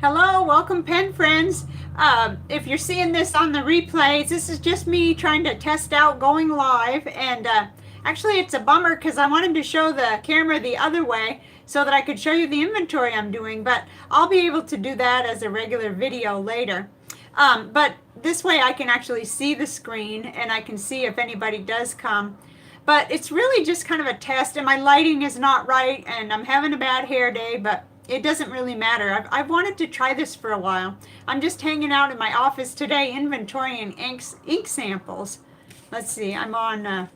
Hello, welcome pen friends. If you're seeing this on the replays, this is just me trying to test out going live. And actually it's a bummer because I wanted to show the camera the other way so that I could show you the inventory I'm doing, but I'll be able to do that as a regular video later. But this way I can actually see the screen and I can see if anybody does come. But it's really just kind of a test, and my lighting is not right and I'm having a bad hair day, but it doesn't really matter. I've wanted to try this for a while. I'm just hanging out in my office today inventorying ink samples. Let's see, I'm on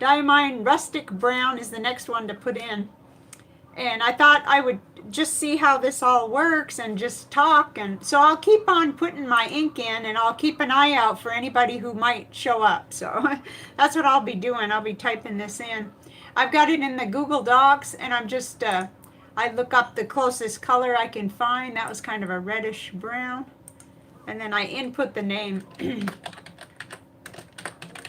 Diamine Rustic Brown is the next one to put in. And I thought I would just see how this all works and just talk. And so I'll keep on putting my ink in, and I'll keep an eye out for anybody who might show up. So that's what I'll be doing. I'll be typing this in. I've got it in the Google Docs, and I'm just, I look up the closest color I can find. That was kind of a reddish brown. And then I input the name.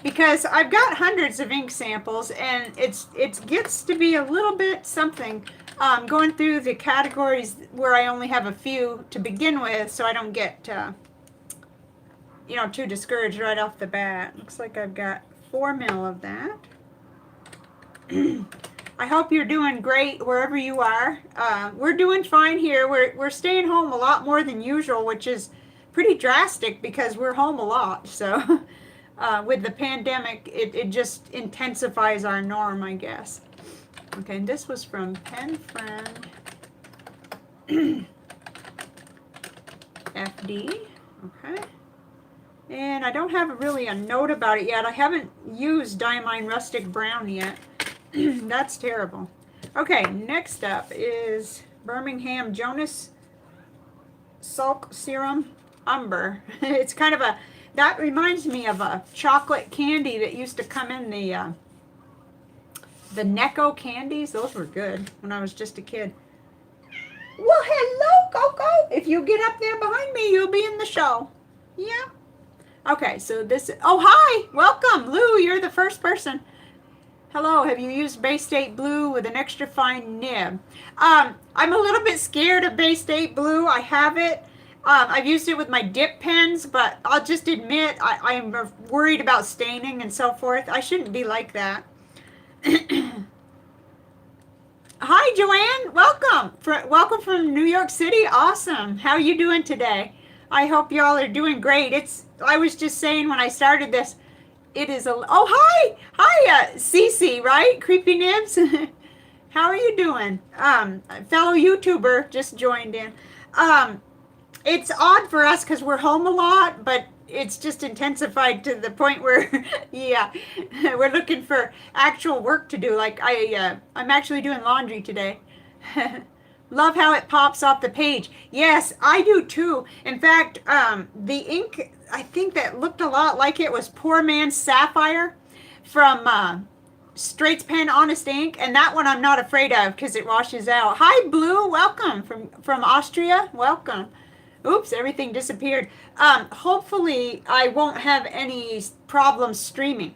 Because I've got hundreds of ink samples, and it gets to be a little bit something going through the categories where I only have a few to begin with, so I don't get you know, too discouraged right off the bat. Looks like I've got 4 mil of that. I hope you're doing great wherever you are. We're doing fine here. We're staying home a lot more than usual, which is pretty drastic because we're home a lot. So with the pandemic, it just intensifies our norm, I guess. Okay, and this was from Pen Friend FD. Okay. And I don't have really a note about it yet. I haven't used Diamine Rustic Brown yet. That's terrible. Okay, next up is Birmingham Jonas Sulk Serum Umber. It's kind of a, that reminds me of a chocolate candy that used to come in the Necco candies. Those were good when I was just a kid. Well, hello, Coco. If you get up there behind me, you'll be in the show. Yeah. Okay, so this, oh, hi, welcome, Lou, you're the first person. Hello, have you used Bay State Blue with an extra fine nib? I'm a little bit scared of Bay State Blue. I have it. I've used it with my dip pens, but I'll just admit I'm worried about staining and so forth. I shouldn't be like that. Hi, Joanne. Welcome. Welcome from New York City. Awesome. How are you doing today? I hope y'all are doing great. I was just saying when I started this, it is oh, hi. Hi, Cece, right? Creepy Nibs. How are you doing? Fellow YouTuber just joined in. It's odd for us because we're home a lot, but it's just intensified to the point where, yeah, we're looking for actual work to do. Like I'm actually doing laundry today. Love how it pops off the page. Yes, I do too. In fact, the ink, I think that looked a lot like it was Poor Man's Sapphire from Straits Pen Honest Ink, and that one I'm not afraid of because it washes out. Hi, Blue. Welcome from Austria. Welcome. Oops, everything disappeared. Hopefully, I won't have any problems streaming.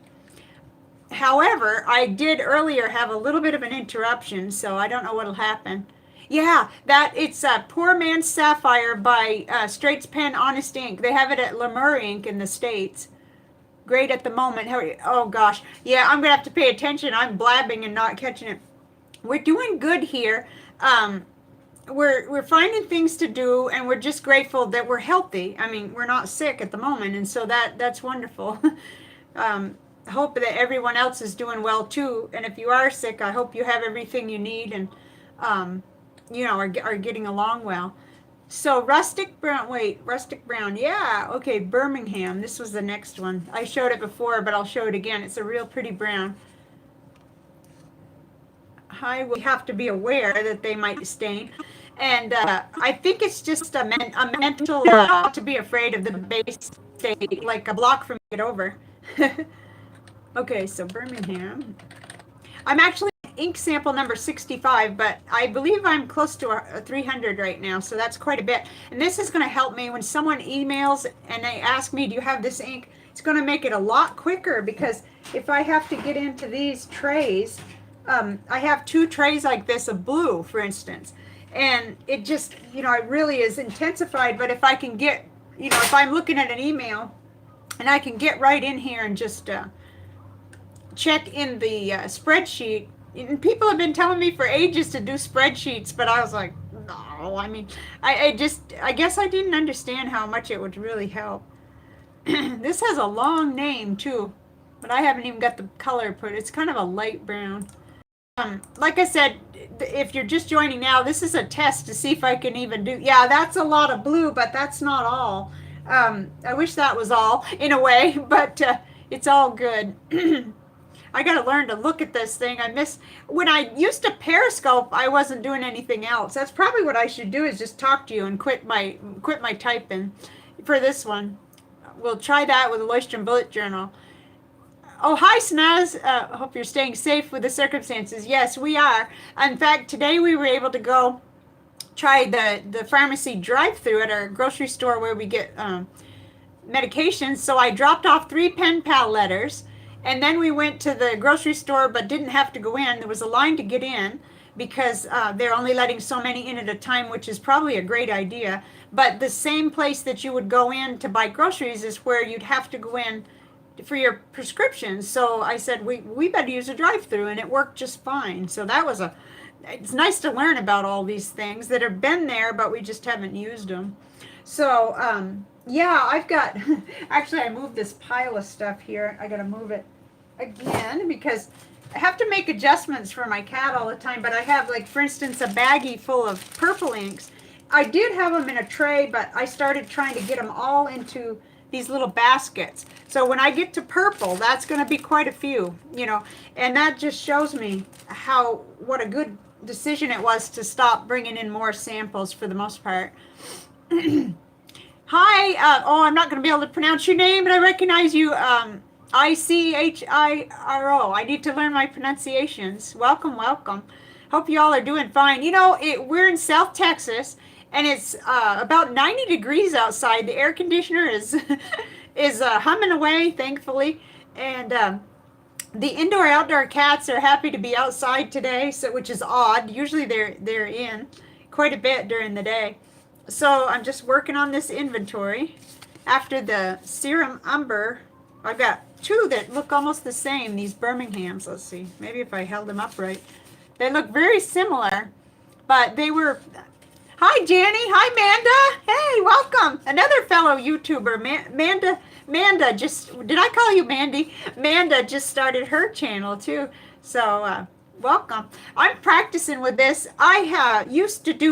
However, I did earlier have a little bit of an interruption, so I don't know what'll happen. Yeah, it's Poor Man's Sapphire by Straits Pen Honest Ink. They have it at Lemur Ink in the States. Great at the moment. How are you? Oh, gosh. Yeah, I'm going to have to pay attention. I'm blabbing and not catching it. We're doing good here. We're finding things to do, and we're just grateful that we're healthy. I mean, we're not sick at the moment, and so that's wonderful. Hope that everyone else is doing well, too. And if you are sick, I hope you have everything you need and you know, are getting along well. So Rustic Brown, yeah, okay, Birmingham, this was the next one. I showed it before, but I'll show it again. It's a real pretty brown. Hi, we have to be aware that they might stain. And I think it's just a mental not to be afraid of the base state, like a block from it over. Okay, so Birmingham. I'm actually ink sample number 65, but I believe I'm close to a 300 right now, so that's quite a bit. And this is going to help me when someone emails and they ask me, do you have this ink? It's going to make it a lot quicker, because if I have to get into these trays, I have 2 trays like this of blue, for instance. And it just, it really is intensified. But if I can get, if I'm looking at an email and I can get right in here and just check in the spreadsheet. And people have been telling me for ages to do spreadsheets, but I was like, no. I mean, I guess I didn't understand how much it would really help. This has a long name too, but I haven't even got the color put. It's kind of a light brown. Like I said, if you're just joining now, this is a test to see if I can even do. Yeah, that's a lot of blue, but that's not all. I wish that was all in a way, but it's all good. I got to learn to look at this thing. I miss when I used to Periscope. I wasn't doing anything else. That's probably what I should do, is just talk to you and quit my typing for this one. We'll try that with a Livestream bullet journal. Oh, hi, Snaz. Hope you're staying safe with the circumstances. Yes, we are. In fact, today we were able to go try the pharmacy drive-through at our grocery store where we get medications. So I dropped off 3 pen pal letters, and then we went to the grocery store but didn't have to go in. There was a line to get in because they're only letting so many in at a time, which is probably a great idea. But the same place that you would go in to buy groceries is where you'd have to go in for your prescriptions. So I said, we better use a drive-through, and it worked just fine. So that was it's nice to learn about all these things that have been there, but we just haven't used them. So, yeah, I've got, actually I moved this pile of stuff here. I got to move it again because I have to make adjustments for my cat all the time, but I have, like, for instance, a baggie full of purple inks. I did have them in a tray, but I started trying to get them all into these little baskets. So when I get to purple, that's going to be quite a few, and that just shows me what a good decision it was to stop bringing in more samples for the most part. Hi, I'm not going to be able to pronounce your name, but I recognize you, Ichiro. I need to learn my pronunciations. Welcome, welcome. Hope you all are doing fine. We're in South Texas, and it's about 90 degrees outside. The air conditioner is humming away, thankfully, and the indoor-outdoor cats are happy to be outside today, which is odd. Usually they're in quite a bit during the day. So I'm just working on this inventory. After the serum umber, I've got 2 that look almost the same. These Birminghams. Let's see. Maybe if I held them up right. They look very similar, but they were. Hi, Janny. Hi, Manda. Hey, welcome. Another fellow YouTuber, Manda just, did I call you Mandy? Manda just started her channel too. So, welcome. I'm practicing with this. I used to do